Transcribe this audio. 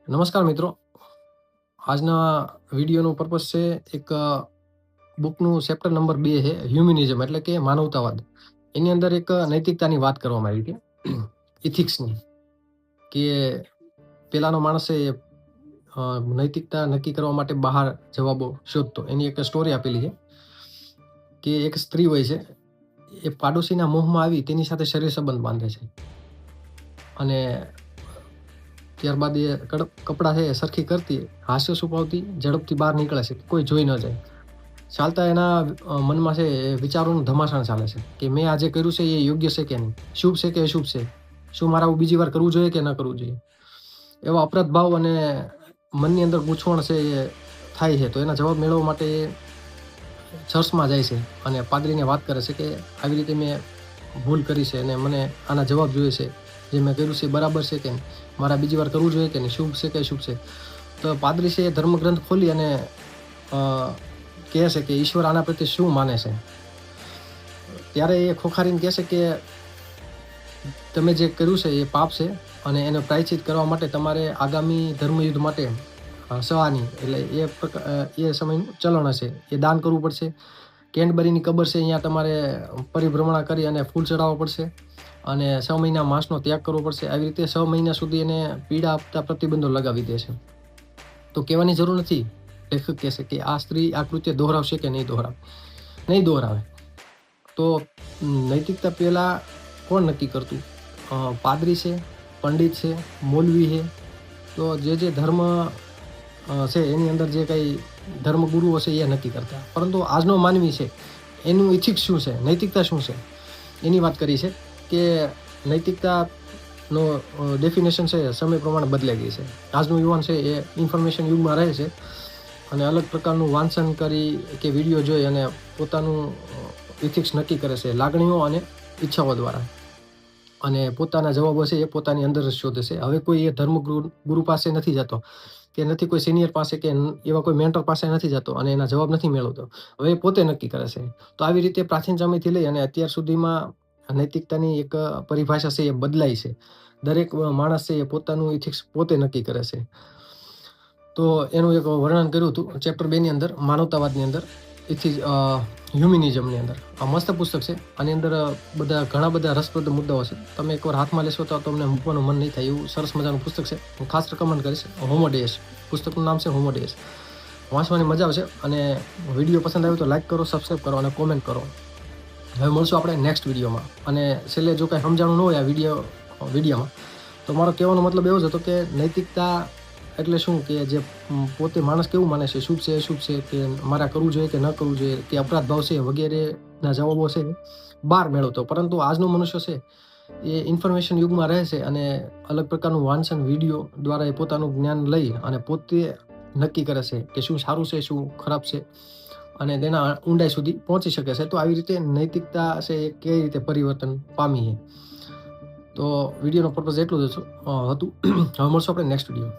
નમસ્કાર મિત્રો. આજના વિડીયોનું પર્પસ છે એક બુકનું ચેપ્ટર નંબર 2 છે હ્યુમનિઝમ એટલે કે માનવતાવાદ. એની અંદર એક નૈતિકતાની વાત કરવામાં આવી છે, ઇથિક્સની, કે પેલાનો માણસ એ નૈતિકતા નક્કી કરવા માટે બહાર જવાબો શોધતો. એની એક સ્ટોરી આપેલી છે કે એક સ્ત્રી હોય છે, એ પાડોશીના મોહમાં આવી તેની સાથે શરીર સંબંધ બાંધે છે અને ત્યારબાદ એ કપડાં છે એ સરખી કરતી, હાસ્ય છુપાવતી, ઝડપથી બહાર નીકળે છે, કોઈ જોઈ ન જાય. ચાલતા એના મનમાં છે એ વિચારોનું ધમાસાણ ચાલે છે કે મેં આજે કર્યું છે એ યોગ્ય છે કે નહીં, શુભ છે કે અશુભ છે, શું મારે આવું બીજી વાર કરવું જોઈએ કે ન કરવું જોઈએ. એવા અપરાધ ભાવ અને મનની અંદર ગૂંચવણ છે એ થાય છે. તો એના જવાબ મેળવવા માટે એ ચર્ચમાં જાય છે અને પાદરીને વાત કરે છે કે આવી રીતે મેં ભૂલ કરી છે અને મને આના જવાબ જોઈએ છે, જે મેં કર્યું છે એ બરાબર છે કે નહીં, મારે બીજી વાર કરવું જોઈએ કે નહીં, શુભ છે કે અશુભ છે. તો પાદરી છે એ ધર્મગ્રંથ ખોલી અને કહે છે કે ઈશ્વર આના પ્રત્યે શું માને છે. ત્યારે એ ખોખારીને કહે છે કે તમે જે કર્યું છે એ પાપ છે અને એને પ્રાયશ્ચિત કરવા માટે તમારે આગામી ધર્મયુદ્ધ માટે સહાની એટલે એ સમયનું ચલણ હશે, એ દાન કરવું પડશે. કેન્ટબરીની કબર છે અહીંયા તમારે પરિભ્રમણા કરી અને ફૂલ ચડાવવા પડશે અને 6 મહિના માંસનો ત્યાગ કરવો પડશે. આવી રીતે 6 મહિના સુધી એને પીડા આપતા પ્રતિબંધો લગાવી દે છે. તો કહેવાની જરૂર નથી, લેખક કહેશે કે આ સ્ત્રી આ કૃત્ય દોહરાવશે કે નહીં દોહરાવે. તો નૈતિકતા પહેલાં કોણ નક્કી કરતું? પાદરી છે, પંડિત છે, મૌલવી છે. તો જે ધર્મ છે એની અંદર જે કંઈ ધર્મગુરુઓ છે એ નક્કી કરતા. પરંતુ આજનો માનવી છે એનું ઇથિક્સ શું છે, નૈતિકતા શું છે, એની વાત કરી છે કે નૈતિકતાનો ડેફિનેશન છે સમય પ્રમાણે બદલાઈ ગઈ છે. આજનું યુવાન છે એ ઇન્ફોર્મેશન યુગમાં રહે છે અને અલગ પ્રકારનું વાંચન કરી કે વિડીયો જોઈ અને પોતાનું ઇથિક્સ નક્કી કરે છે લાગણીઓ અને ઈચ્છાઓ દ્વારા, અને પોતાના જવાબો છે એ પોતાની અંદર જ શોધે છે. હવે કોઈ એ ધર્મગુરુ પાસે નથી જતો કે નથી કોઈ સિનિયર પાસે કે એવા કોઈ મેન્ટર પાસે નથી જતો અને એના જવાબ નથી મેળવતો. હવે એ પોતે નક્કી કરે છે. તો આવી રીતે પ્રાચીન સમયથી લઈ અને અત્યાર સુધીમાં નૈતિકતાની એક પરિભાષા છે એ બદલાઈ છે. દરેક માણસ છે એ પોતાનું ઇથિક્સ પોતે નક્કી કરે છે. તો એનું એક વર્ણન કર્યું હતું ચેપ્ટર 2 ની અંદર, માનવતાવાદની અંદર, હ્યુમનિઝમની અંદર. આ મસ્ત પુસ્તક છે. આની અંદર ઘણા બધા રસપ્રદ મુદ્દાઓ છે. તમે એકવાર હાથમાં લેશો તો તમને મૂકવાનું મન નહીં થાય એવું સરસ મજાનું પુસ્તક છે. હું ખાસ રેકમેન્ડ કરીશ. હોમો ડેસ પુસ્તકનું નામ છે, હોમો ડેસ. વાંચવાની મજા આવશે. અને વિડીયો પસંદ આવ્યો તો લાઈક કરો, સબસ્ક્રાઈબ કરો અને કોમેન્ટ કરો. હવે મળશું આપણે નેક્સ્ટ વિડીયોમાં. અને છેલ્લે જો કાંઈ સમજાણું ન હોય આ વિડીયોમાં, તો મારો કહેવાનો મતલબ એવો જ હતો કે નૈતિકતા એટલે શું, કે જે પોતે માણસ કેવું માને છે, શુભ છે અશુભ છે, કે મારે કરવું જોઈએ કે ન કરવું જોઈએ, કે અપરાધ ભાવ છે વગેરેના જવાબો છે બહાર મેળવતો. પરંતુ આજનો મનુષ્ય છે એ ઇન્ફોર્મેશન યુગમાં રહે છે અને અલગ પ્રકારનું વાંચન વિડીયો દ્વારા એ પોતાનું જ્ઞાન લઈ અને પોતે નક્કી કરે છે કે શું સારું છે, શું ખરાબ છે, અને તેના ઊંડાઈ સુધી પહોંચી શકે છે. તો આવી રીતે નૈતિકતા છે એ કઈ રીતે પરિવર્તન પામી છે. તો વિડીયોનો પર્પઝ એટલું જ હતું. હવે મળશું આપણે નેક્સ્ટ વિડીયો.